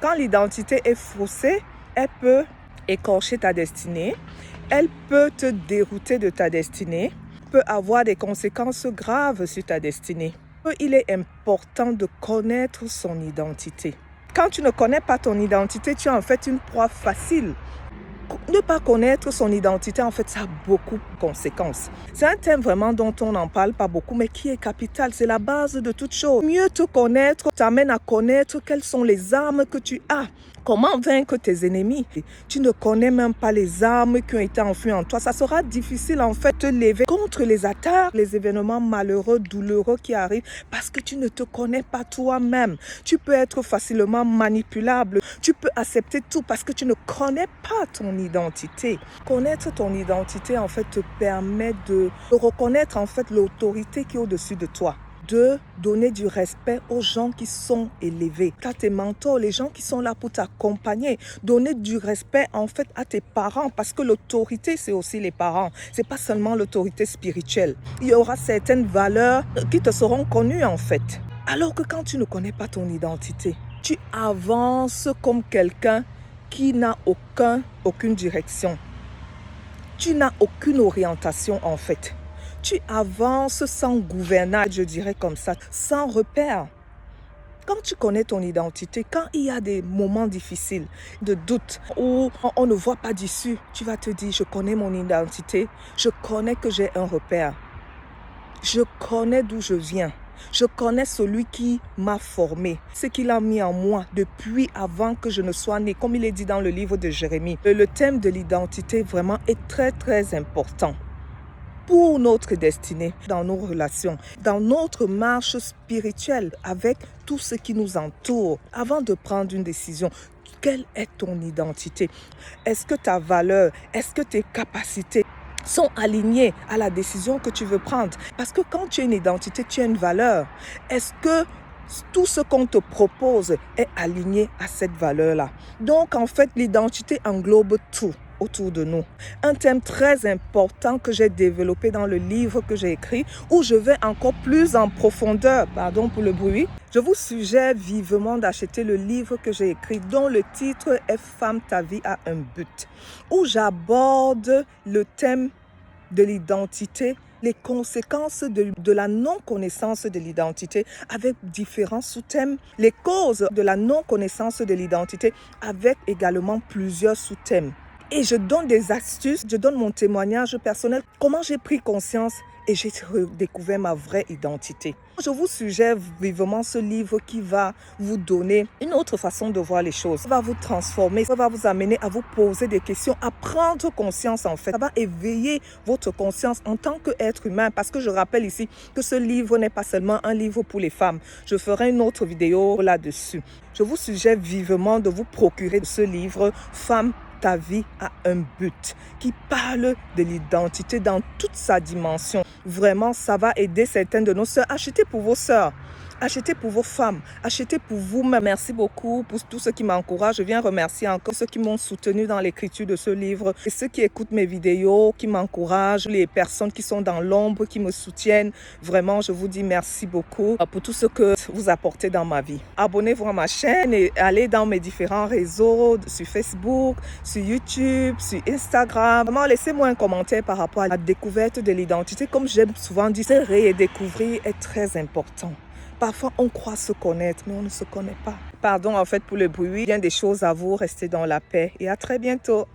Quand l'identité est faussée, elle peut écorcher ta destinée, elle peut te dérouter de ta destinée, peut avoir des conséquences graves sur ta destinée. Il est important de connaître son identité. Quand tu ne connais pas ton identité, tu es en fait une proie facile. Ne pas connaître son identité, en fait, ça a beaucoup de conséquences. C'est un thème vraiment dont on n'en parle pas beaucoup, mais qui est capital. C'est la base de toute chose. Mieux te connaître t'amène à connaître quelles sont les armes que tu as. Comment vaincre tes ennemis? Tu ne connais même pas les armes qui ont été enfouies en toi. Ça sera difficile en fait de te lever contre les attaques, les événements malheureux, douloureux qui arrivent parce que tu ne te connais pas toi-même. Tu peux être facilement manipulable. Tu peux accepter tout parce que tu ne connais pas ton identité. Connaître ton identité en fait te permet de reconnaître en fait l'autorité qui est au-dessus de toi. De donner du respect aux gens qui sont élevés, à tes mentors, les gens qui sont là pour t'accompagner. Donner du respect en fait à tes parents parce que l'autorité c'est aussi les parents. C'est pas seulement l'autorité spirituelle. Il y aura certaines valeurs qui te seront connues en fait. Alors que quand tu ne connais pas ton identité, tu avances comme quelqu'un qui n'a aucune direction. Tu n'as aucune orientation en fait. Tu avances sans gouvernage, je dirais comme ça, sans repère. Quand tu connais ton identité, quand il y a des moments difficiles, de doute, où on ne voit pas d'issue, tu vas te dire, je connais mon identité, je connais que j'ai un repère. Je connais d'où je viens. Je connais celui qui m'a formé, ce qu'il a mis en moi depuis avant que je ne sois né, comme il est dit dans le livre de Jérémie. Le thème de l'identité vraiment est très très important pour notre destinée, dans nos relations, dans notre marche spirituelle avec tout ce qui nous entoure. Avant de prendre une décision, quelle est ton identité? Est-ce que ta valeur, est-ce que tes capacités sont alignées à la décision que tu veux prendre? Parce que quand tu as une identité, tu as une valeur. Est-ce que tout ce qu'on te propose est aligné à cette valeur-là? Donc, en fait, l'identité englobe tout autour de nous. Un thème très important que j'ai développé dans le livre que j'ai écrit, où je vais encore plus en profondeur, pardon pour le bruit. Je vous suggère vivement d'acheter le livre que j'ai écrit, dont le titre est « Femme, ta vie a un but », où j'aborde le thème de l'identité, les conséquences de la non-connaissance de l'identité avec différents sous-thèmes, les causes de la non-connaissance de l'identité avec également plusieurs sous-thèmes. Et je donne des astuces, je donne mon témoignage personnel, comment j'ai pris conscience et j'ai redécouvert ma vraie identité. Je vous suggère vivement ce livre qui va vous donner une autre façon de voir les choses. Ça va vous transformer, ça va vous amener à vous poser des questions, à prendre conscience en fait. Ça va éveiller votre conscience en tant qu'être humain parce que je rappelle ici que ce livre n'est pas seulement un livre pour les femmes. Je ferai une autre vidéo là-dessus. Je vous suggère vivement de vous procurer ce livre « Femme, ta vie a un but » qui parle de l'identité dans toute sa dimension. Vraiment, ça va aider certaines de nos sœurs. Achetez pour vos sœurs. Achetez pour vos femmes, achetez pour vous-même. Merci beaucoup pour tous ceux qui m'encouragent. Je viens remercier encore ceux qui m'ont soutenu dans l'écriture de ce livre et ceux qui écoutent mes vidéos, qui m'encouragent, les personnes qui sont dans l'ombre, qui me soutiennent. Vraiment, je vous dis merci beaucoup pour tout ce que vous apportez dans ma vie. Abonnez-vous à ma chaîne et allez dans mes différents réseaux, sur Facebook, sur YouTube, sur Instagram. Vraiment, laissez-moi un commentaire par rapport à la découverte de l'identité. Comme j'aime souvent dire, se redécouvrir est très important. Parfois, on croit se connaître, mais on ne se connaît pas. Pardon en fait pour le bruit. Bien des choses à vous. Restez dans la paix et à très bientôt.